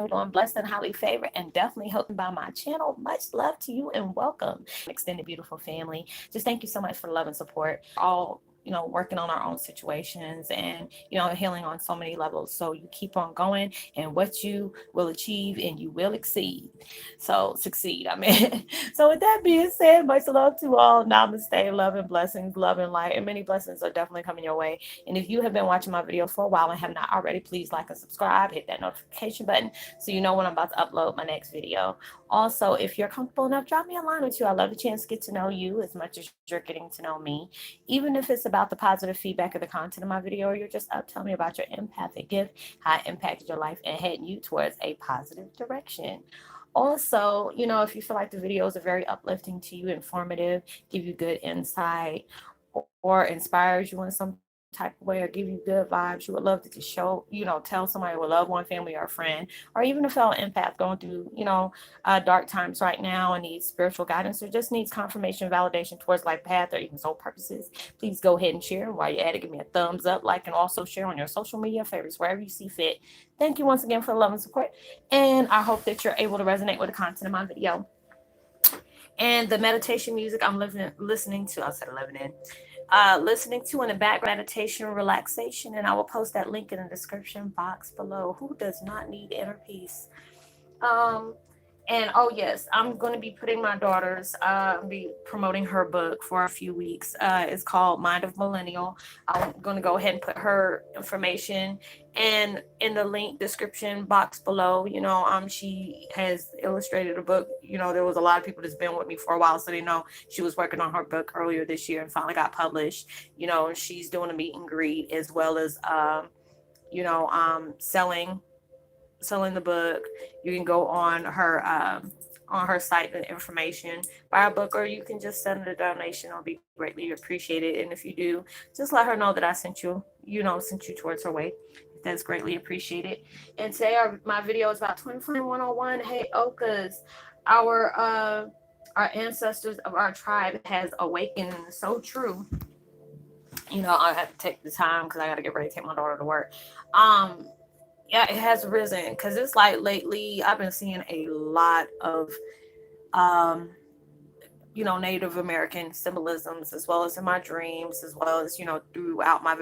doing blessed and highly favored and definitely helped by my channel. Much love to you and welcome. Extended beautiful family. Just thank you so much for the love and support. All working on our own situations and, healing on so many levels. So you keep on going and what you will achieve and you will exceed. So succeed. I mean, so with that being said, much love to all. Namaste, love and blessings, love and light, and many blessings are definitely coming your way. And if you have been watching my video for a while and have not already, please like and subscribe, hit that notification button so you know when I'm about to upload my next video. Also, if you're comfortable enough, drop me a line or two. I love the chance to get to know you as much as you're getting to know me. Even if it's about the positive feedback of the content of my video, or you're just up telling me about your empathic gift, how it impacted your life, and heading you towards a positive direction. Also, if you feel like the videos are very uplifting to you, informative, give you good insight, or inspires you in some type of way, or give you good vibes, you would love to just show, tell somebody, a loved one, family, or a friend, or even a fellow empath going through, dark times right now and needs spiritual guidance or just needs confirmation, validation towards life path or even soul purposes, please go ahead and share. While you're at it, give me a thumbs up, like, and also share on your social media favorites, wherever you see fit. Thank you once again for the love and support, and I hope that you're able to resonate with the content of my video. And the meditation music I'm listening to, I said living in, listening to in the background, meditation relaxation, and I will post that link in the description box below. Who does not need inner peace? Um, and oh yes, I'm going to be putting my daughter's, be promoting her book for a few weeks. It's called Mind of Millennial. I'm going to go ahead and put her information and in the link description box below. She has illustrated a book. There was a lot of people that's been with me for a while, so they know she was working on her book earlier this year and finally got published. She's doing a meet and greet as well as, selling the book. You can go on her site the information, buy a book, or you can just send a donation. It'll be greatly appreciated. And if you do, just let her know that I sent you towards her way. That's greatly appreciated. And today my video is about Twin Flame 101. Hey Okas, our ancestors of our tribe has awakened. So true. I have to take the time because I got to get ready to take my daughter to work. Yeah, it has risen because it's like lately I've been seeing a lot of um Native American symbolisms, as well as in my dreams, as well as throughout my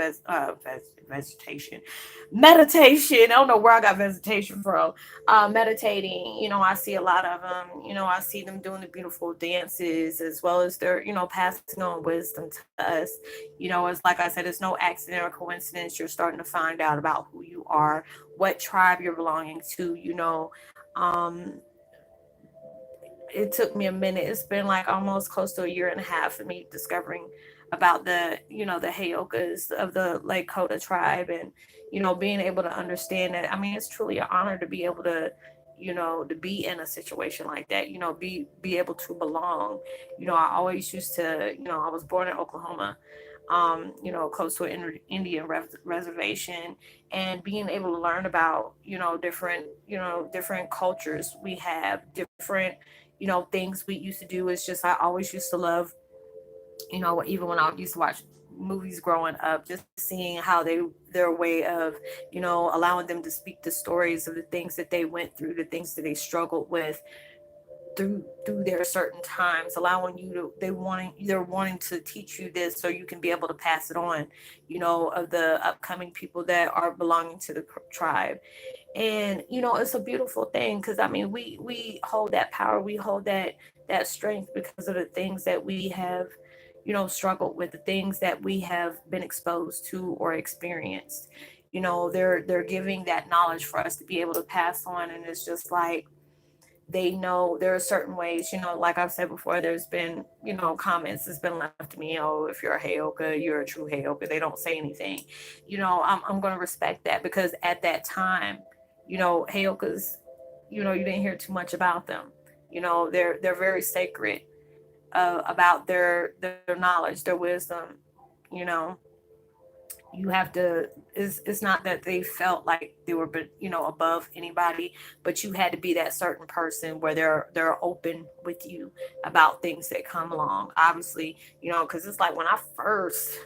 vegetation meditation. I don't know where I got vegetation from. Meditating, I see a lot of them. I see them doing the beautiful dances, as well as they're passing on wisdom to us. It's like I said, it's no accident or coincidence. You're starting to find out about who you are, what tribe you're belonging to. Um, it took me a minute. It's been like almost close to a year and a half for me discovering about the Heyokas of the Lakota tribe, and being able to understand that. I mean, it's truly an honor to be able to to be in a situation like that. Be able to belong. I always used to. I was born in Oklahoma. Close to an Indian reservation, and being able to learn about, different cultures we have, different, things we used to do. Is just, I always used to love, even when I used to watch movies growing up, just seeing how their way of, allowing them to speak the stories of the things that they went through, the things that they struggled with through their certain times, allowing you to they're wanting to teach you this so you can be able to pass it on, of the upcoming people that are belonging to the tribe. And it's a beautiful thing, because I mean, we hold that power, we hold that strength because of the things that we have struggled with, the things that we have been exposed to or experienced. They're giving that knowledge for us to be able to pass on. And it's just like, they know there are certain ways, like I've said before, there's been, comments that's been left to me, oh, if you're a Heyoka, you're a true Heyoka. They don't say anything. I'm going to respect that, because at that time, Heyokas, you didn't hear too much about them. They're very sacred, about their knowledge, their wisdom. you know you have to, it's not that they felt like they were above anybody, but you had to be that certain person where they're open with you about things that come along, obviously, because it's like when I first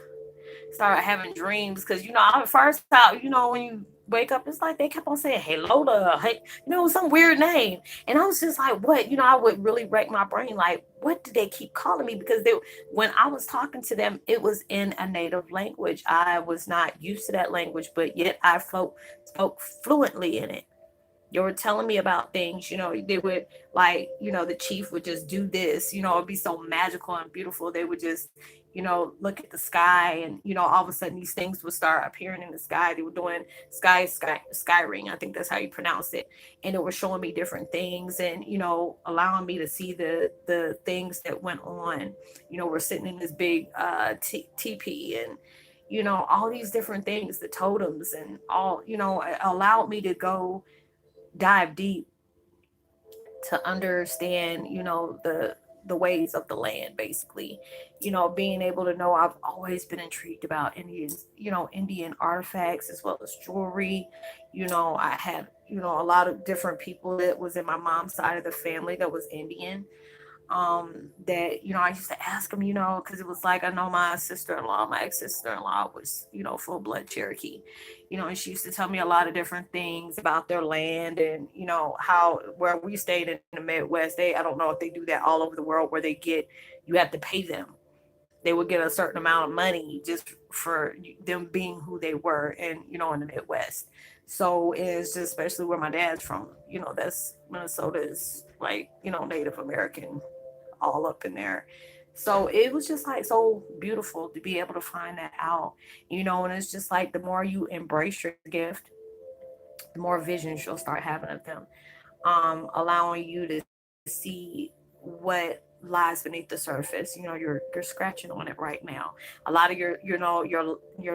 started having dreams, because I first thought, when you wake up, it's like they kept on saying, "Hey, Lola," hey, some weird name. And I was just like, what? I would really wreck my brain. Like, what do they keep calling me? Because when I was talking to them, it was in a native language. I was not used to that language, but yet I spoke fluently in it. They were telling me about things, they would, like, the chief would just do this, it'd be so magical and beautiful. They would just, look at the sky, and, all of a sudden these things would start appearing in the sky. They were doing sky ring, I think that's how you pronounce it. And it was showing me different things, and, allowing me to see the things that went on. We're sitting in this big teepee, and all these different things, the totems and all, it allowed me to go dive deep to understand, the ways of the land, basically. Being able to know, I've always been intrigued about Indian artifacts as well as jewelry. I had, a lot of different people that was in my mom's side of the family that was Indian, that I used to ask them, because it was like, I know my ex-sister-in-law was, full blood Cherokee, and she used to tell me a lot of different things about their land, and how, where we stayed in the Midwest, I don't know if they do that all over the world, where you have to pay them. They would get a certain amount of money just for them being who they were, and in the Midwest. So it's just, especially where my dad's from, that's Minnesota is like, Native American all up in there. So it was just like so beautiful to be able to find that out, and it's just like the more you embrace your gift, the more visions you'll start having of them, allowing you to see what lies beneath the surface. You're scratching on it right now. A lot of your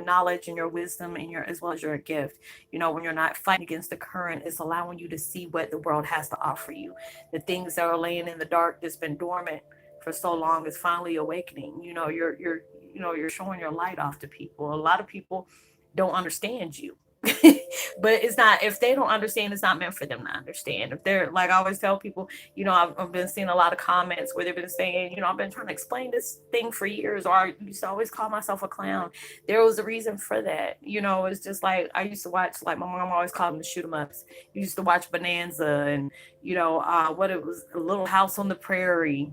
knowledge and your wisdom and your as well as your gift. When you're not fighting against the current, it's allowing you to see what the world has to offer you. The things that are laying in the dark that's been dormant for so long is finally awakening. You're showing your light off to people. A lot of people don't understand you. But it's not, if they don't understand, it's not meant for them to understand. If they're like, I always tell people, I've been seeing a lot of comments where they've been saying, I've been trying to explain this thing for years, or I used to always call myself a clown. There was a reason for that. It's just like, I used to watch, like, my mom always called them the shoot 'em ups. You used to watch Bonanza, and what it was, a Little House on the Prairie.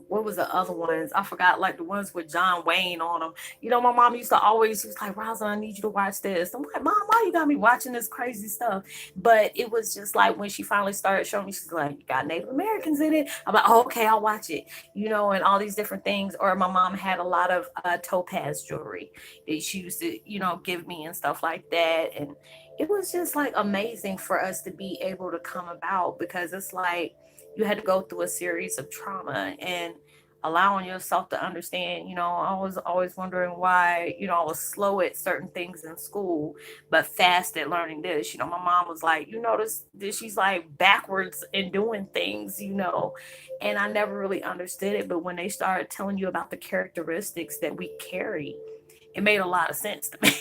What was the other ones? I forgot, like the ones with John Wayne on them. My mom used to always, she was like, Rosalind, I need you to watch this. I'm like, Mom, why you got me watching this crazy stuff? But it was just like, when she finally started showing me, she's like, you got Native Americans in it. I'm like, oh, okay, I'll watch it. And all these different things. Or my mom had a lot of topaz jewelry that she used to, give me and stuff like that. And it was just like amazing for us to be able to come about, because it's like, you had to go through a series of trauma, and allowing yourself to understand. I was always wondering why, I was slow at certain things in school, but fast at learning this. My mom was like, this, she's like backwards in doing things, and I never really understood it. But when they started telling you about the characteristics that we carry, it made a lot of sense to me.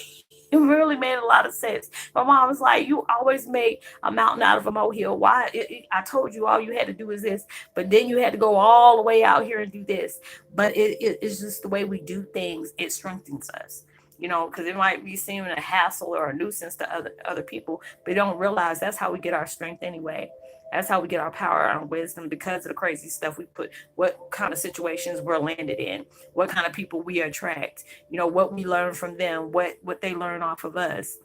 It really made a lot of sense. My mom was like, "You always make a mountain out of a molehill. Why? I told you all you had to do is this, but then you had to go all the way out here and do this." But it's just the way we do things. It strengthens us, because it might be seeming a hassle or a nuisance to other people, but they don't realize that's how we get our strength anyway. That's how we get our power and our wisdom, because of the crazy stuff we put, what kind of situations we're landed in, what kind of people we attract, what we learn from them, what they learn off of us,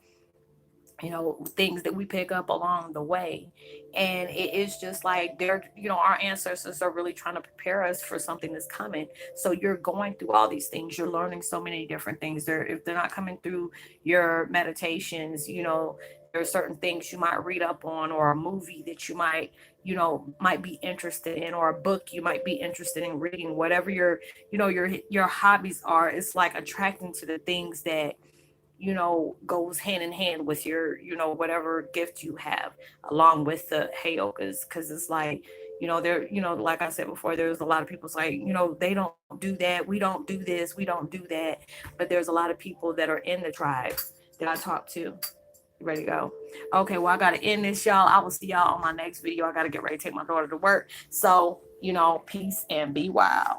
things that we pick up along the way. And it is just like, they're, our ancestors are really trying to prepare us for something that's coming. So you're going through all these things, you're learning so many different things. If they're not coming through your meditations, there are certain things you might read up on, or a movie that you might be interested in, or a book you might be interested in reading. Whatever your hobbies are, it's like attracting to the things that goes hand in hand with your, whatever gift you have, along with the Heyokas. Because it's like, there, like I said before, there's a lot of people's like, they don't do that, we don't do this, we don't do that. But there's a lot of people that are in the tribes that I talk to. Ready to go. Okay, well, I gotta end this, y'all. I will see y'all on my next video. I gotta get ready to take my daughter to work. So, peace and be wild.